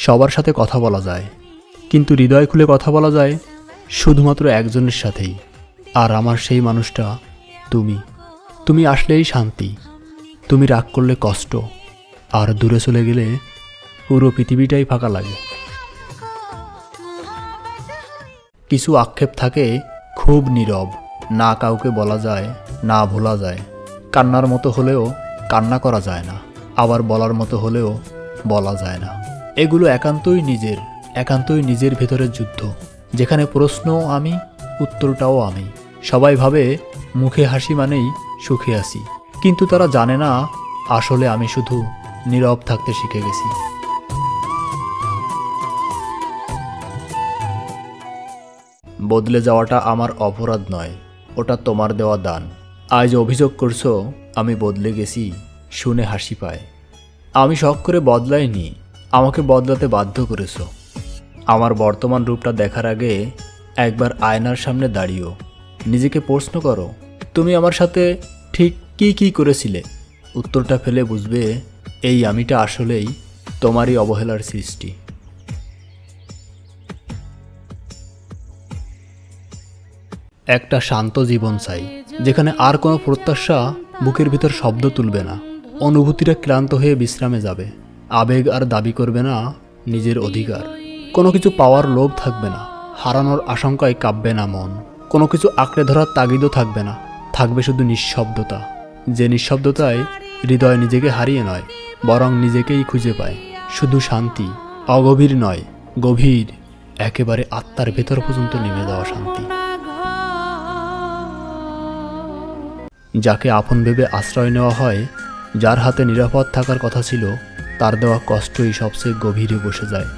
সবার সাথে কথা বলা যায়, কিন্তু হৃদয় খুলে কথা বলা যায় শুধুমাত্র একজনের সাথেই। আর আমার সেই মানুষটা তুমি। তুমি আসলেই শান্তি, তুমি রাগ করলে কষ্ট, আর দূরে চলে গেলে পুরো পৃথিবীটাই ফাঁকা লাগে। কিছু আক্ষেপ থাকে খুব নীরব, না কাউকে বলা যায়, না ভোলা যায়। কান্নার মতো হলেও কান্না করা যায় না, আবার বলার মতো হলেও বলা যায় না। এগুলো একান্তই নিজের ভেতরের যুদ্ধ, যেখানে প্রশ্নও আমি, উত্তরটাও আমি। সবাই ভাবে মুখে হাসি মানেই সুখে আছি, কিন্তু তারা জানে না আসলে আমি শুধু নীরব থাকতে শিখে গেছি। বদলে যাওয়াটা আমার অপরাধ নয়, ওটা তোমার দেওয়া দান। আজ অভিযোগ করছো আমি বদলে গেছি, শুনে হাসি পায়। আমি শখ করে বদলাইনি, আমাকে বদলাতে বাধ্য করেছো। আমার বর্তমান রূপটা দেখার আগে একবার আয়নার সামনে দাঁড়িয়েও নিজেকে প্রশ্ন করো, তুমি আমার সাথে ঠিক কি করেছিলে? উত্তরটা ফেলে বুঝবে এই আমিটা আসলেই তোমারই অবহেলার সৃষ্টি। একটা শান্ত জীবন চাই, যেখানে আর কোনো প্রত্যাশা বুকের ভিতর শব্দ তুলবে না। অনুভূতিটা ক্লান্ত হয়ে বিশ্রামে যাবে, আবেগ আর দাবি করবে না নিজের অধিকার। কোনো কিছু পাওয়ার লোভ থাকবে না, হারানোর আশঙ্কায় কাঁপবে না মন। কোনো কিছু আঁকড়ে ধরার তাগিদও থাকবে না, থাকবে শুধু নিঃশব্দতা। যে নিঃশব্দতায় হৃদয় নিজেকে হারিয়ে নয়, বরং নিজেকেই খুঁজে পায়। শুধু শান্তি, অগভীর নয়, গভীর, একেবারে আত্মার ভেতর পর্যন্ত নেমে যাওয়া শান্তি। যাকে আপন ভেবে আশ্রয় নেওয়া হয়, যার হাতে নিরাপদ থাকার কথা ছিল, তার দেওয়া কষ্টই সবচেয়ে গভীরে বসে যায়।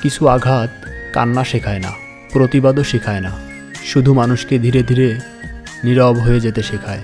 কিছু আঘাত কান্না শেখায় না, প্রতিবাদও শেখায় না, শুধু মানুষকে ধীরে ধীরে নীরব হয়ে যেতে শেখায়।